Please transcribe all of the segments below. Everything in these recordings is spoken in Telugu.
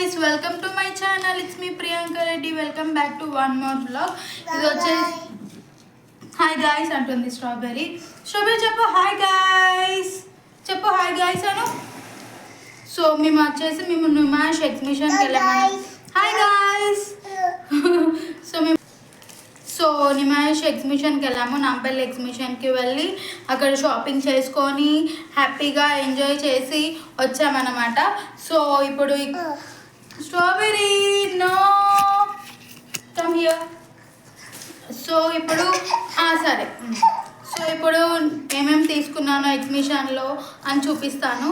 guys, welcome to my channel. It's me Priyanka Reddy. Welcome back to one more vlog. ఇది వచ్చేసి హాయ్ గాయ్స్ అంటుంది స్ట్రాబెర్రీ చెప్పు హాయ్ గాయ్స్ చెప్పు హాయ్ గాయ్స్ అను. సో మేము వచ్చేసి నుమాష్ ఎగ్జిబిషన్కి వెళ్ళాము. Hi guys. సో నిమాష్ ఎగ్జిబిషన్కి వెళ్ళాము. నాంపల్లి ఎగ్జిబిషన్కి వెళ్ళి అక్కడ షాపింగ్ చేసుకొని హ్యాపీగా ఎంజాయ్ చేసి వచ్చామన్నమాట. సో ఇప్పుడు strawberry no come here. So ఇప్పుడు సరే, సో ఇప్పుడు ఏమేమి తీసుకున్నానో ఎగ్జిబిషన్లో అని చూపిస్తాను.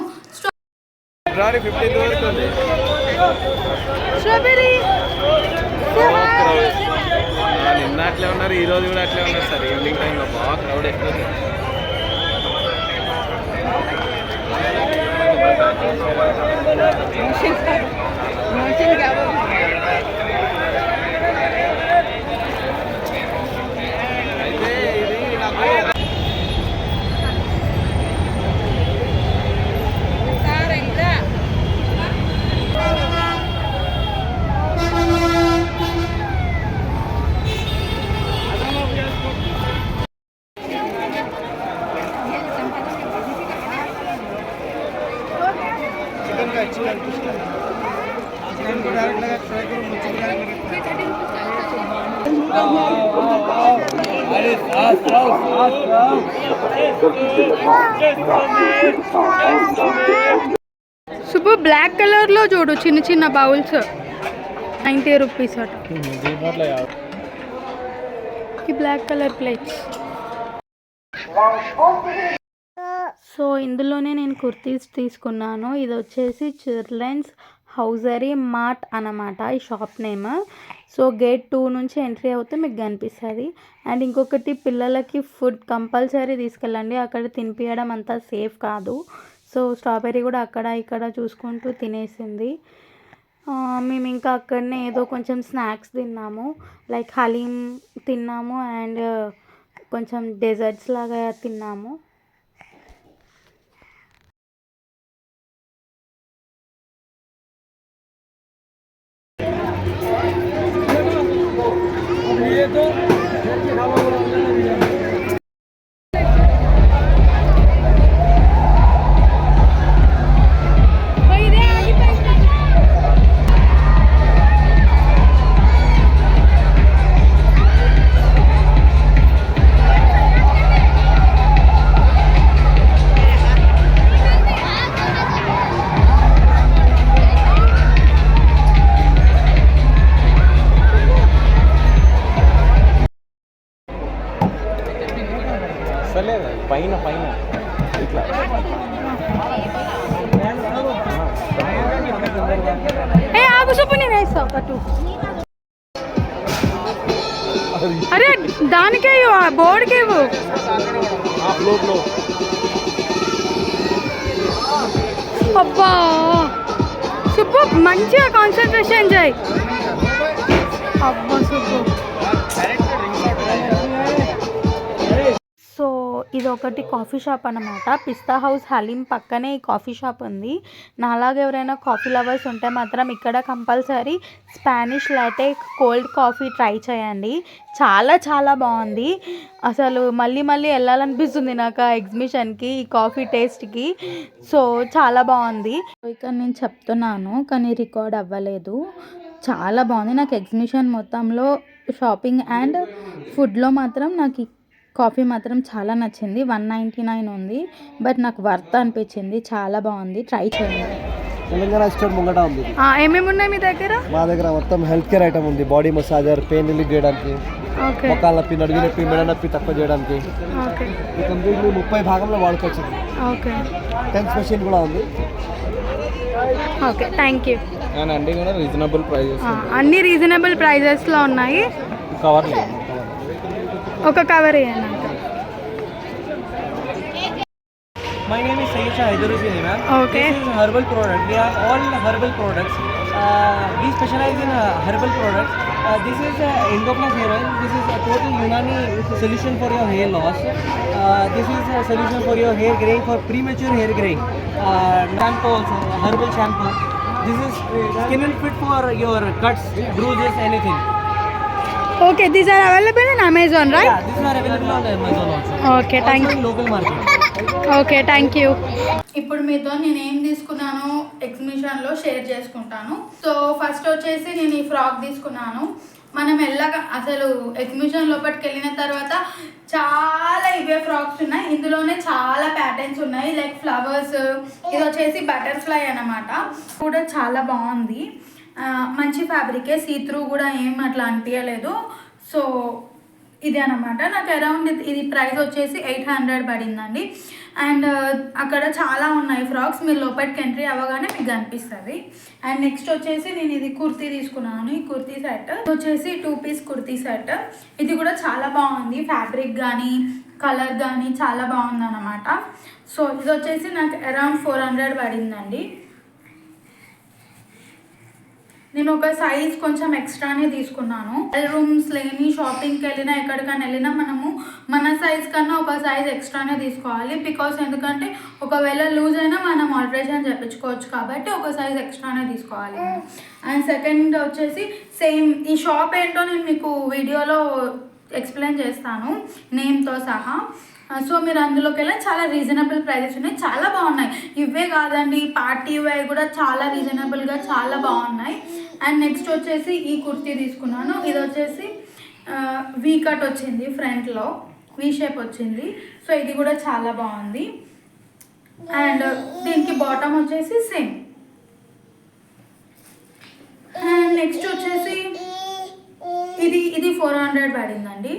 స్ట్రాబెర్రీ నిన్న అట్లే ఉన్నారు, ఈ రోజు కూడా అట్లే ఉన్నారు సార్. ఈవినింగ్ టైంలో బాగా క్రౌడ్ ఎక్కువ. అయితే ఇది నాకు సూపర్. బ్లాక్ కలర్ లో చూడు, చిన్న చిన్న బౌల్స్ 90 రూపీస్ అట. ఈ బ్లాక్ కలర్ ప్లేట్స్. సో ఇందులోనే నేను కుర్తీస్ తీసుకున్నాను. ఇది వచ్చేసి చిల్డ్రన్స్ హౌజరీ మార్ట్ అన్నమాట ఈ షాప్ నేమ్. సో గేట్ 2 నుంచి ఎంట్రీ అవుతే మీకు కనిపిస్తుంది. అండ్ ఇంకొకటి, పిల్లలకి ఫుడ్ కంపల్సరీ తీసుకెళ్ళండి, అక్కడ తినిపించడం అంతా సేఫ్ కాదు. సో స్ట్రాబెర్రీ కూడా అక్కడ ఇక్కడ చూసుకుంటూ తినేసింది. మేము ఇంకా అక్కడనే ఏదో కొంచెం స్నాక్స్ తిన్నాము, లైక్ హలీం తిన్నాము అండ్ కొంచెం డెజర్ట్స్ లాగా తిన్నాము. పైన పైన ఇట్లా అరే దానికే బోర్డుకే అబ్బా సూపర్. మంచిగా కాన్సన్ట్రేషన్ చేయి. అబ్బా సూపర్. సో ఇది ఒకటి కాఫీ షాప్ అన్నమాట. పిస్తా హౌస్ హలీం పక్కనే ఈ కాఫీ షాప్ ఉంది. నాలాగా ఎవరైనా కాఫీ లవర్స్ ఉంటే మాత్రం ఇక్కడ compulsory Spanish latte cold coffee try చేయండి. చాలా చాలా బాగుంది. అసలు మళ్ళీ మళ్ళీ వెళ్ళాలనిపిస్తుంది నాకు ఆ ఎగ్జిబిషన్కి, ఈ కాఫీ టేస్ట్కి. సో చాలా బాగుంది. ఇక్కడ నేను చెప్తున్నాను కానీ రికార్డ్ అవ్వలేదు. చాలా బాగుంది. నాకు ఎగ్జిబిషన్ మొత్తంలో షాపింగ్ అండ్ ఫుడ్లో మాత్రం నాకు కాఫీ మాత్రం చాలా నచ్చింది. 199 ఉంది, బట్ నాకు వర్త్ అనిపించింది. చాలా బాగుంది, ట్రై చేయండి. తెలంగాణ స్టోర్ ముంగట ఉంది. ఏమేమి ఉన్నాయి మీ దగ్గర? మా దగ్గర మొత్తం హెల్త్ కేర్ ఐటమ్ ఉంది. బాడీ మసాజర్, పెయిన్ రిలీఫ్ చేయడానికి, మొక్కల నొప్పి, నడుగు నొప్పి, మెడ నొప్పి తక్కువ చేయడానికి. ఈ కంప్లీట్లీ 30 భాగంలో వాడుకోవచ్చు. 10 స్పెషల్ కూడా ఉంది. Okay, thank you. అన్నీ కూడా రీజనబుల్ ప్రైజెస్, అన్ని రీజనబుల్ ప్రైజెస్లో ఉన్నాయి. కవర్ ఒక కవర్ ఇవ్వండి. My name is Sayyid Haidaruddin, ma'am. Okay. This is herbal product. We have all herbal products. We specialize in herbal products. This is Endoplus hair oil. This is a total Unani solution for your hair loss. This is a solution for your hair graying, for premature hair graying. Shampoo also, herbal shampoo. This is skin and fit for your cuts, bruises, anything. Okay, these are available in Amazon, right? Yeah, these are available on Amazon also. Okay, thank Also you. in local market. Okay thank you. ఇప్పుడు మీతో నేను ఏం తీసుకున్నాను ఎగ్జిబిషన్లో షేర్ చేసుకుంటాను. సో ఫస్ట్ వచ్చేసి నేను ఈ ఫ్రాక్ తీసుకున్నాను. మనం ఎల్లగా అసలు ఎగ్జిబిషన్ లోపలికి వెళ్ళిన తర్వాత చాలా ఇవే ఫ్రాక్స్ ఉన్నాయి. ఇందులోనే చాలా ప్యాటర్న్స్ ఉన్నాయి, లైక్ ఫ్లవర్స్, ఇది వచ్చేసి బటర్ఫ్లై అన్నమాట. కూడా చాలా బాగుంది, మంచి ఫ్యాబ్రికే, సీత్రూ కూడా ఏం అట్లా అనిపించలేదు. సో ఇది అనమాట. నాకు అరౌండ్ ఇది ప్రైస్ వచ్చేసి 800 పడిందండి. అండ్ అక్కడ చాలా ఉన్నాయి ఫ్రాక్స్, మీరు లోపలికి ఎంట్రీ అవ్వగానే మీకు కనిపిస్తుంది. అండ్ నెక్స్ట్ వచ్చేసి నేను ఇది కుర్తీ తీసుకున్నాను. ఈ కుర్తీ సెట్ వచ్చేసి 2 పీస్ కుర్తీ సెట్. ఇది కూడా చాలా బాగుంది, ఫ్యాబ్రిక్ కానీ కలర్ కానీ చాలా బాగుంది అనమాట. సో ఇది వచ్చేసి నాకు అరౌండ్ 400 పడిందండి. నేను ఒక సైజ్ కొంచెం ఎక్స్ట్రానే తీసుకున్నాను. రూమ్స్ లేని షాపింగ్కి వెళ్ళినా ఎక్కడికైనా వెళ్ళినా మనము మన సైజ్ కన్నా ఒక సైజ్ ఎక్స్ట్రానే తీసుకోవాలి. బికాస్ ఎందుకంటే ఒకవేళ లూజ్ అయినా మనం ఆల్టరేషన్ చేయించుకోవచ్చు, కాబట్టి ఒక సైజ్ ఎక్స్ట్రానే తీసుకోవాలి. అండ్ సెకండ్ వచ్చేసి సేమ్ ఈ షాప్ ఏంటో నేను మీకు వీడియోలో ఎక్స్ప్లెయిన్ చేస్తాను నేమ్తో సహా. సో మీరు అందులోకి వెళ్ళి చాలా రీజనబుల్ ప్రైజెస్ ఉన్నాయి, చాలా బాగున్నాయి. ఇవే కాదండి, పార్టీ వేర్ కూడా చాలా రీజనబుల్గా చాలా బాగున్నాయి. అండ్ నెక్స్ట్ వచ్చేసి ఈ కుర్తీ తీసుకున్నాను. ఇది వచ్చేసి వీ కట్ వచ్చింది, ఫ్రంట్లో వీ షేప్ వచ్చింది. సో ఇది కూడా చాలా బాగుంది. అండ్ దీనికి బాటమ్ వచ్చేసి సేమ్. అండ్ నెక్స్ట్ వచ్చేసి ఇది 400 పడిందండి.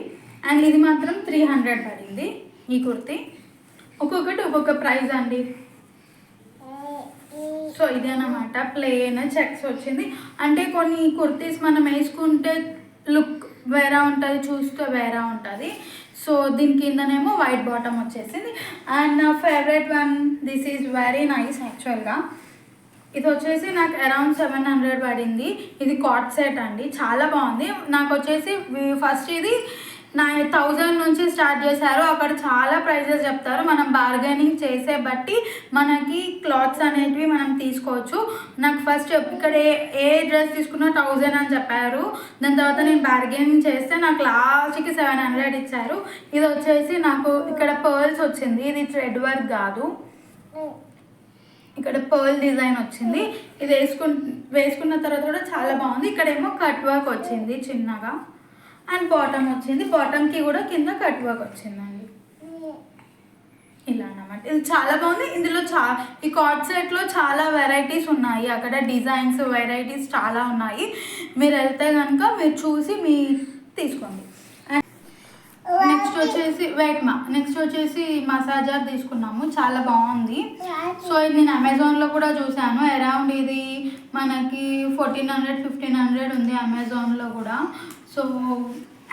అండ్ ఇది మాత్రం 300 పడింది. ఈ కుర్తీ ఒక్కొక్కటి ఒక్కొక్క ప్రైస్ అండి. సో ఇదేనమాట, ప్లెయిన్ చెక్స్ వచ్చింది. అంటే కొన్ని కుర్తీస్ మనం వేసుకుంటే లుక్ వేరే ఉంటుంది, చూస్తే వేరే ఉంటుంది. సో దీని కిందనేమో వైట్ బాటమ్ వచ్చేసింది. అండ్ నా favourite one, this is very nice యాక్చువల్గా. ఇది వచ్చేసి నాకు అరౌండ్ 700 పడింది. ఇది కాట్ సెట్ అండి, చాలా బాగుంది. నాకు వచ్చేసి ఫస్ట్ ఇది 1000 నుంచి స్టార్ట్ చేశారు. అక్కడ చాలా ప్రైజెస్ చెప్తారు, మనం బార్గెనింగ్ చేసే బట్టి మనకి క్లాత్స్ అనేటివి మనం తీసుకోవచ్చు. నాకు ఫస్ట్ ఇక్కడ ఏ డ్రెస్ తీసుకున్నా 1000 అని చెప్పారు. దాని తర్వాత నేను బార్గెనింగ్ చేస్తే నాకు లాస్ట్కి 700 ఇచ్చారు. ఇది వచ్చేసి నాకు ఇక్కడ పర్ల్స్ వచ్చింది, ఇది థ్రెడ్ వర్క్ కాదు, ఇక్కడ పర్ల్ డిజైన్ వచ్చింది. ఇది వేసుకున్న తర్వాత కూడా చాలా బాగుంది. ఇక్కడేమో కట్ వర్క్ వచ్చింది చిన్నగా. అండ్ బాటమ్ వచ్చింది, బాటమ్కి కూడా కింద కట్ వర్క్ వచ్చిందండి. ఇలా అన్నమాట, ఇది చాలా బాగుంది. ఇందులో ఈ కార్డ్ సెట్లో చాలా వెరైటీస్ ఉన్నాయి, అక్కడ డిజైన్స్ వెరైటీస్ చాలా ఉన్నాయి. మీరు వెళ్తే కనుక మీరు చూసి మీ తీసుకోండి. నెక్స్ట్ వచ్చేసి మసాజర్ తీసుకున్నాము, చాలా బాగుంది. సో ఇది నేను అమెజాన్లో కూడా చూసాను. అరౌండ్ ఇది మనకి 1400-1500 ఉంది అమెజాన్లో కూడా. సో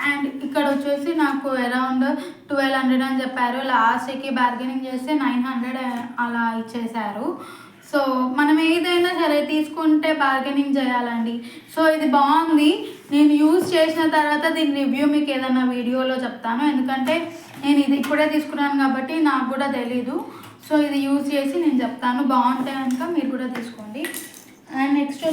అండ్ ఇక్కడ వచ్చేసి నాకు అరౌండ్ 1200 అని చెప్పారు. లాస్ట్కి బార్గెనింగ్ చేస్తే 900 అలా ఇచ్చేశారు. సో మనం ఏదైనా సరే తీసుకుంటే బార్గెనింగ్ చేయాలండి. సో ఇది బాగుంది, నేను యూజ్ చేసిన తర్వాత దీని రివ్యూ మీకు ఏదైనా వీడియోలో చెప్తాను. ఎందుకంటే నేను ఇది ఇప్పుడే తీసుకున్నాను కాబట్టి నాకు కూడా తెలీదు. సో ఇది యూజ్ చేసి నేను చెప్తాను, బాగుంటే కనుక మీరు కూడా తీసుకోండి. అండ్ నెక్స్ట్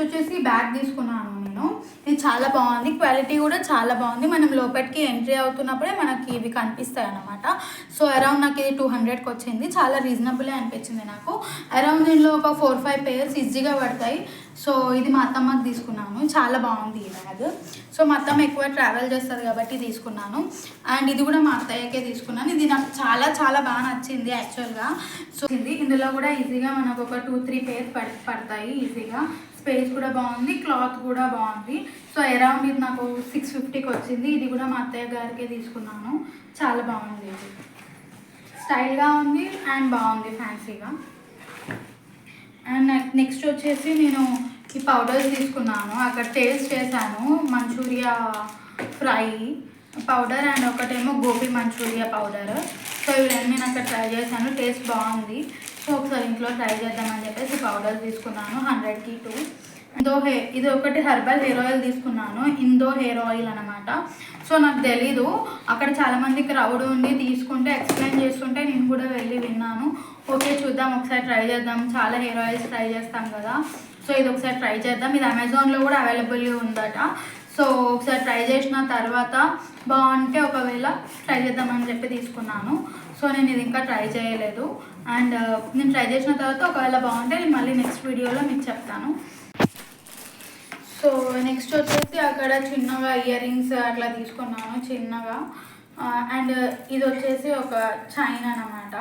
వచ్చేసి బ్యాగ్ తీసుకున్నాను నేను. ఇది చాలా బాగుంది, క్వాలిటీ కూడా చాలా బాగుంది. మనం లోపలికి ఎంట్రీ అవుతున్నప్పుడే మనకి ఇవి కనిపిస్తాయి అన్నమాట. సో అరౌండ్ నాకు ఇది 200కి వచ్చింది, చాలా రీజనబుల్ అనిపించింది నాకు. అరౌండ్ దీనిలో ఒక 4-5 పేర్స్ ఈజీగా పడతాయి. సో ఇది మా అత్తమ్మకి తీసుకున్నాను, చాలా బాగుంది ఈ బ్యాగ్. సో మా అత్తమ్మ ఎక్కువ ట్రావెల్ చేస్తుంది కాబట్టి తీసుకున్నాను. అండ్ ఇది కూడా మా అత్తయ్యకే తీసుకున్నాను. ఇది నాకు చాలా చాలా బాగా నచ్చింది యాక్చువల్గా. సో ఇందులో కూడా ఈజీగా మనకు ఒక 2-3 పేర్స్ పడతాయి ఈజీగా. స్పేస్ కూడా బాగుంది, క్లాత్ కూడా బాగుంది. సో అరౌండ్ ఇది నాకు 650కి వచ్చింది. ఇది కూడా మా అత్తయ్య గారికే తీసుకున్నాను, చాలా బాగుంది. ఇది స్టైల్గా ఉంది అండ్ బాగుంది, ఫ్యాన్సీగా. అండ్ నెక్స్ట్ వచ్చేసి నేను ఈ పౌడర్స్ తీసుకున్నాను. అక్కడ టేస్ట్ చేశాను, మంచూరియా ఫ్రై పౌడర్ అండ్ ఒకటేమో గోబీ మంచూరియా పౌడర్. సో ఇవన్నీ నేను అక్కడ ట్రై చేశాను, టేస్ట్ బాగుంది. సో ఒకసారి ఇంట్లో ట్రై చేద్దామని చెప్పేసి పౌడర్ తీసుకున్నాను, 100కి 2. ఇది ఒకటి హెర్బల్ హెయిర్ ఆయిల్ తీసుకున్నాను, ఇందో హెయిర్ ఆయిల్ అనమాట. సో నాకు తెలీదు, అక్కడ చాలామంది క్రౌడ్ ఉండి తీసుకుంటే ఎక్స్ప్లెయిన్ చేస్తుంటే నేను కూడా వెళ్ళి విన్నాను. ఓకే చూద్దాం, ఒకసారి ట్రై చేద్దాం, చాలా హెయిర్ ఆయిల్స్ ట్రై చేస్తాం కదా. సో ఇది ఒకసారి ట్రై చేద్దాం. ఇది అమెజాన్లో కూడా అవైలబుల్ ఉందట. సో ఒకసారి ట్రై చేసిన తర్వాత బాగుంటే ఒకవేళ ట్రై చేద్దామని చెప్పి తీసుకున్నాను. సో నేను ఇది ఇంకా ట్రై చేయలేదు. అండ్ నేను ట్రై చేసిన తర్వాత ఒకవేళ బాగుంటే నేను మళ్ళీ నెక్స్ట్ వీడియోలో మీకు చెప్తాను. సో నెక్స్ట్ వచ్చేసి అక్కడ చిన్నగా ఇయర్ రింగ్స్ అట్లా తీసుకున్నాను చిన్నగా. అండ్ ఇది వచ్చేసి ఒక చైన్ అన్నమాట,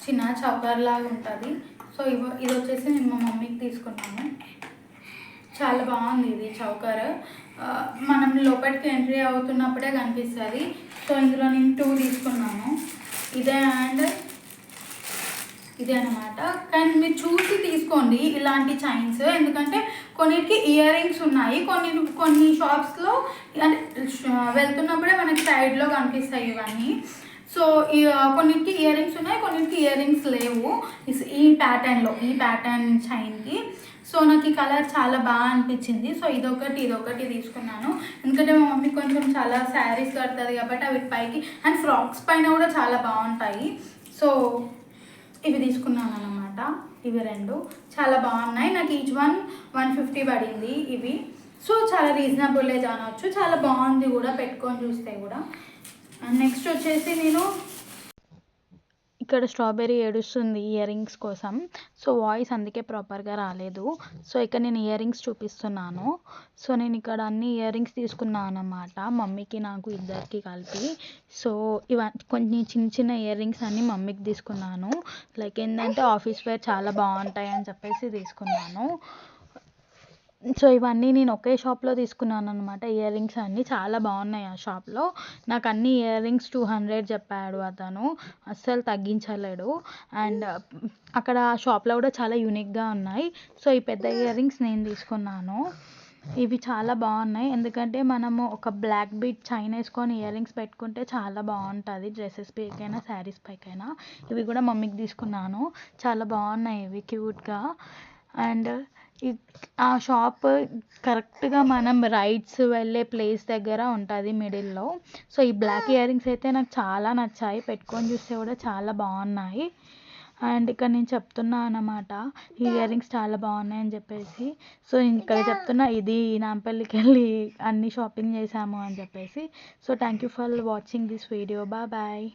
చిన్న చౌకర్ లాగా ఉంటుంది. సో ఇది వచ్చేసి నేను మా మమ్మీకి తీసుకున్నాను. చాలా బాగుంది ఇది చౌకర్. మనం లోపలికి ఎంట్రీ అవుతున్నప్పుడే కనిపిస్తుంది. సో ఇందులో నేను 2 తీసుకున్నాను, ఇదే అండ్ ఇదే అనమాట. కానీ మీరు చూసి తీసుకోండి ఇలాంటి చైన్స్, ఎందుకంటే కొన్నిటికి ఇయర్ రింగ్స్ ఉన్నాయి, కొన్ని షాప్స్లో అంటే వెళ్తున్నప్పుడే మనకి సైడ్లో కనిపిస్తాయి ఇవన్నీ. సో కొన్నిటికి ఇయర్ రింగ్స్ ఉన్నాయి, కొన్నిటికి ఇయర్ రింగ్స్ లేవు ఈ ప్యాటర్న్ చైన్కి. సో నాకు ఈ కలర్ చాలా బాగా అనిపించింది. సో ఇదొకటి తీసుకున్నాను, ఎందుకంటే మా మమ్మీ కొంచెం చాలా శారీస్ కడుతుంది కాబట్టి అవి పైకి అండ్ ఫ్రాక్స్ పైన కూడా చాలా బాగుంటాయి. సో ఇవి తీసుకున్నాను అన్నమాట. ఇవి 2 చాలా బాగున్నాయి. నాకు ఈచ్ 150 పడింది ఇవి. సో చాలా రీజనబుల్ అనవచ్చు, చాలా బాగుంది కూడా పెట్టుకొని చూస్తే కూడా. అండ్ నెక్స్ట్ వచ్చేసి నేను ఇక్కడ స్ట్రాబెర్రీ ఏడుస్తుంది ఇయర్ రింగ్స్ కోసం. సో వాయిస్ అందుకే ప్రాపర్గా రాలేదు. సో ఇక్కడ నేను ఇయర్ రింగ్స్ చూపిస్తున్నాను. సో నేను ఇక్కడ అన్ని ఇయర్ రింగ్స్ తీసుకున్నాను అన్నమాట, మమ్మీకి నాకు ఇద్దరికి కలిపి. సో కొన్ని చిన్న ఇయర్ రింగ్స్ అన్నీ మమ్మీకి తీసుకున్నాను. లైక్ ఏంటంటే ఆఫీస్ వేర్ చాలా బాగుంటాయి అని చెప్పేసి తీసుకున్నాను. సో ఇవన్నీ నేను ఒకే షాప్లో తీసుకున్నాను అనమాట. ఇయర్ రింగ్స్ అన్నీ చాలా బాగున్నాయి ఆ షాప్లో. నాకు అన్ని ఇయర్ రింగ్స్ 200 చెప్పాడు అతను, అస్సలు తగ్గించలేడు. అండ్ అక్కడ ఆ షాప్లో కూడా చాలా యూనిక్గా ఉన్నాయి. సో ఈ పెద్ద ఇయర్ రింగ్స్ నేను తీసుకున్నాను. ఇవి చాలా బాగున్నాయి, ఎందుకంటే మనము ఒక బ్లాక్ బీట్ చైన్ వేసుకొని ఇయర్ రింగ్స్ పెట్టుకుంటే చాలా బాగుంటుంది, డ్రెస్సెస్ పైకైనా శారీస్ పైకైనా. ఇవి కూడా మమ్మీకి తీసుకున్నాను, చాలా బాగున్నాయి ఇవి క్యూట్గా. అండ్ ఆ షాప్ కరెక్ట్గా మనం రైడ్స్ వెళ్ళే ప్లేస్ దగ్గర ఉంటుంది మిడిల్లో. సో ఈ బ్లాక్ ఇయర్ రింగ్స్ అయితే నాకు చాలా నచ్చాయి, పెట్టుకొని చూస్తే కూడా చాలా బాగున్నాయి. అండ్ ఇక్కడ నేను చెప్తున్నా అన్నమాట ఈ ఇయర్ రింగ్స్ చాలా బాగున్నాయి అని చెప్పేసి. సో నేను ఇక్కడ చెప్తున్నా ఇది నాంపల్లికి వెళ్ళి అన్ని షాపింగ్ చేసాము అని చెప్పేసి. So thank you for watching this video. Bye.